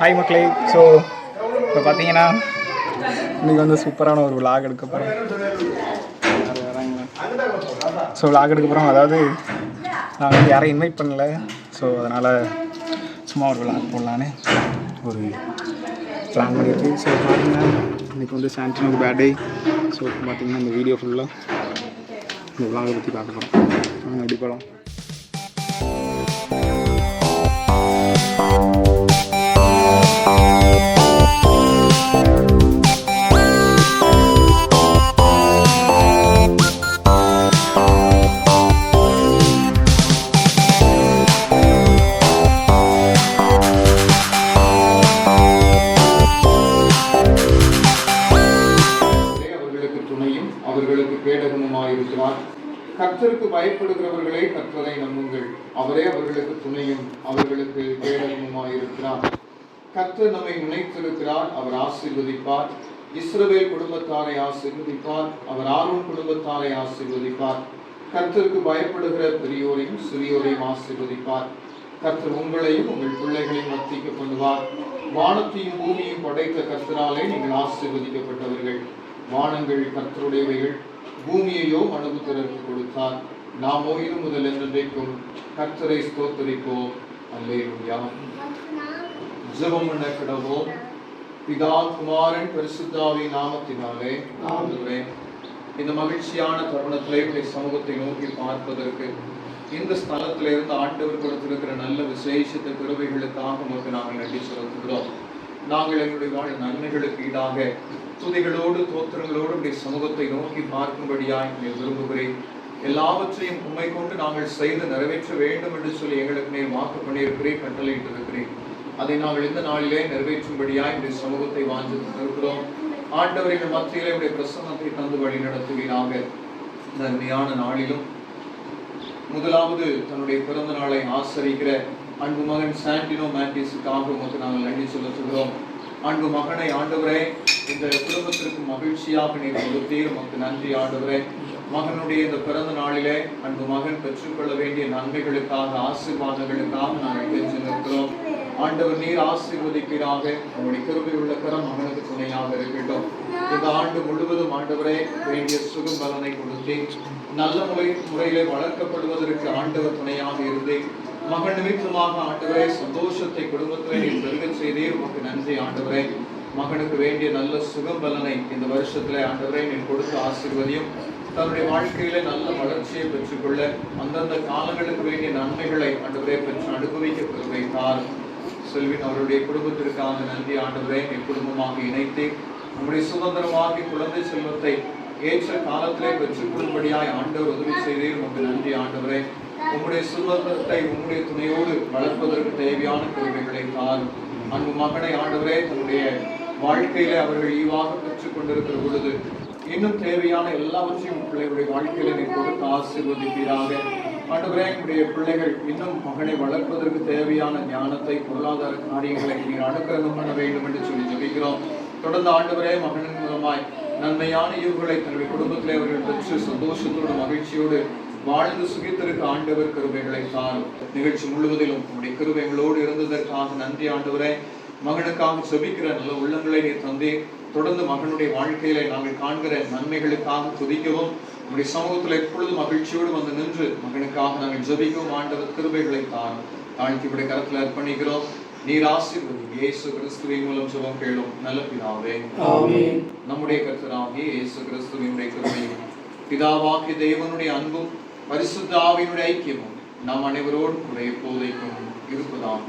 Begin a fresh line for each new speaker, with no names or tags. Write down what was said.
Hi மக்களே. So இப்போ பார்த்தீங்கன்னா இன்றைக்கி வந்து சூப்பரான ஒரு விளாக் எடுக்க போகிறோம். ஸோ விளாக் எடுக்க போகிறோம். அதாவது நான் வந்து யாரையும் இன்வைட் பண்ணல. ஸோ அதனால் சும்மா ஒரு விளாக் போடலான்னு ஒரு பிளான் பண்ணியிருக்கு. ஸோ பார்த்தீங்கன்னா இன்றைக்கி வந்து சாண்டினோக்கு பேர்த்டே. ஸோ பார்த்தீங்கன்னா இந்த வீடியோ ஃபுல்லாக இந்த விளாகை பற்றி பார்க்க போகிறோம். நாங்கள் எப்படி போகிறோம்.
அவர்களுக்கு கேடகமுமாயிருக்கிறார். கர்த்தருக்கு பயப்படுகிறவர்களே கர்த்தரை நம்புங்கள், அவரே அவர்களுக்கு துணையும் அவர்களுக்கு கேடகமுமாயிருக்கிறார். கர்த்தர் நம்மை நினைத்திருக்கிறார், அவர் ஆசீர்வதிப்பார். இஸ்ரவேல் குடும்பத்தாரை ஆசீர்வதிப்பார், அவர் ஆரோன் குடும்பத்தாரை ஆசீர்வதிப்பார். கர்த்தருக்கு பயப்படுகிற பெரியோரையும் சிறியோரையும் ஆசீர்வதிப்பார். கர்த்தர் உங்களையும் உங்கள் பிள்ளைகளையும் வர்த்திக்க பண்ணுவார். வானத்தையும் பூமியையும் படைத்த கர்த்தராலே நீங்கள் ஆசீர்வதிக்கப்பட்டவர்கள். வானங்கள் கர்த்தருடையவைகள், பூமியையோ மனுபுத்திரருக்கு கொடுத்தார். நாமோ இது முதல் என்றைக்கும் கர்த்தரை ஸ்தோத்தரிப்போம். அல்லேலூயா. ஜெபம் பண்ண கடவோம். பிதா குமாரன் பரிசுத்தாவின் நாமத்தினாலே ஆமென். இந்த மகிழ்ச்சியான தருணத்திலே உடைய சமூகத்தை நோக்கி பார்ப்பதற்கு இந்த ஸ்தலத்திலிருந்து ஆண்டவர் கொடுத்திருக்கிற நல்ல விசேஷித்த கிருபைகளுக்காக உங்களுக்கு நாங்கள் நன்றி செலுத்துகிறோம். நாங்கள் எங்களுடைய நன்மைகளுக்கு ஈடாக துதிகளோடு தோத்திரங்களோடு உடைய சமூகத்தை நோக்கி பார்க்கும்படியாய் விரும்புகிறேன். எல்லாவற்றையும் உண்மை கொண்டு நாங்கள் செய்து நிறைவேற்ற வேண்டும் என்று சொல்லி எங்களுக்கு நீர் வாக்கு பண்ணியிருக்கிறேன், கட்டளையிட்டிருக்கிறேன். அதை நாங்கள் இந்த நாளிலே நிறைவேற்றும்படியாய் உடைய சமூகத்தை வாஞ்சித்திருக்கிறோம். ஆண்டவரின் மத்தியிலே உடைய பிரசன்னத்தை தந்து வழி நடத்துவீராக. இந்த அருமையான நாளிலும் முதலாவது தன்னுடைய பிறந்த நாளை ஆசரிக்கிற அன்பு மகன் சாண்டினோ மேத்யூஸுக்காக உங்களுக்கு நாங்கள் நன்றி செலுத்துகிறோம். அன்பு மகனை ஆண்டவரே இந்த குடும்பத்திற்கு மகிழ்ச்சியாக நீர் கொடுத்தீர், உமக்கு நன்றி ஆண்டவரே. மகனுடைய இந்த பிறந்த நாளிலே அன்பு மகன் பெற்றுக்கொள்ள வேண்டிய நன்மைகளுக்காக ஆசீர்வாதங்களுக்காக நாங்கள் கெஞ்சி நிற்கிறோம். ஆண்டவர் நீர் ஆசீர்வதிப்பீராக. உங்களுடைய கிருபை உள்ள கரம் மகனுக்கு துணையாக இருக்கட்டும். இந்த ஆண்டு முழுவதும் ஆண்டவரே வேண்டிய சுகம் பலனை கொடுத்து நல்ல முறையிலே வளர்க்கப்படுவதற்கு ஆண்டவர் துணையாக இருந்து மகன் நிமித்தமாக ஆண்டவரே சந்தோஷத்தை குடும்பத்திலே நீர் பெருக செய்தீர், உமக்கு நன்றி ஆண்டவரே. மகனுக்கு வேண்டிய நல்ல சுகம் பலனை இந்த வருஷத்துல ஆண்டவரே நீர் கொடுத்து ஆசீர்வதியும். தன்னுடைய வாழ்க்கையில நல்ல வளர்ச்சியை பெற்றுக்கொள்ள அந்தந்த காலங்களுக்கு வேண்டிய நன்மைகளை ஆண்டவரே பெற்று அனுபவிக்க வைத்தார். செல்வின் அவருடைய குடும்பத்திற்காக நன்றி ஆண்டவரே. என் குடும்பமாக இணைத்து நம்முடைய சுதந்திரமாகி குழந்தை செல்வத்தை ஏற்ற காலத்திலே பெற்றுக்கொள்ளும்படியாய் ஆண்டவர் உதவி செய்தீர், உமக்கு நன்றி ஆண்டவரே. உம்முடைய சுதந்திரத்தை உம்முடைய துணையோடு வளர்ப்பதற்கு தேவையான கிருபைகளை தார். அன்பு மகனை ஆண்டவரே தன்னுடைய வாழ்க்கையில அவர்கள் ஈவாக பெற்றுக் கொண்டிருக்கிற பொழுது இன்னும் தேவையான எல்லாவற்றையும் பிள்ளைகளுடைய வாழ்க்கையில நீ கொடுத்து ஆசீர்வதிப்பீராக. ஆண்டவரே எங்களுடைய பிள்ளைகள் இன்னும் மகனை வளர்ப்பதற்கு தேவையான ஞானத்தை பொருளாதார காரியங்களை நீர் அனுக்கிரகம் பண்ண வேண்டும் என்று சொல்லி ஜெபிக்கிறோம். தொடர்ந்து ஆண்டவரே மகனின் மூலமாய் நன்மையான ஈவுகளை தன்னுடைய குடும்பத்திலே அவர்கள் பெற்று சந்தோஷத்தோடு மகிழ்ச்சியோடு வாழ்ந்து சுகித்திருக்க ஆண்டவர் கிருபைகளை தாரும். நிகழ்ச்சி முழுவதிலும் உங்களுடைய கிருபைகளோடு இருந்ததற்காக நன்றி ஆண்டவரே. மகனுக்காக செபிக்கிற நல்ல உள்ளங்களை நீர் தந்தே. தொடர்ந்து மகனுடைய வாழ்க்கையில நாங்கள் காண்கிற நன்மைகளுக்காக துதிக்கவும் உங்களுடைய சமூகத்தில் எப்பொழுதும் மகிழ்ச்சியோடு வந்து நின்று மகனுக்காக நாங்கள் ஜெபிக்கவும் ஆண்டவர் கிருபைகளை தாரும். தாழ்த்தியுடைய கரத்தில் அர்ப்பணிக்கிறோம். நீர் ஆசீர்வதி. இயேசு கிறிஸ்துவின் மூலம் ஜெபம் கேளும் நல்ல பிதாவே, ஆமென். நம்முடைய கர்த்தராகிய இயேசு கிறிஸ்துவினுடைய கிருபையும் பிதாவாகிய தேவனுடைய அன்பும் பரிசுத்த ஆவியினுடைய ஐக்கியமும் நம் அனைவரோடும் கூட எப்போதைக்கும் இருப்பதாக.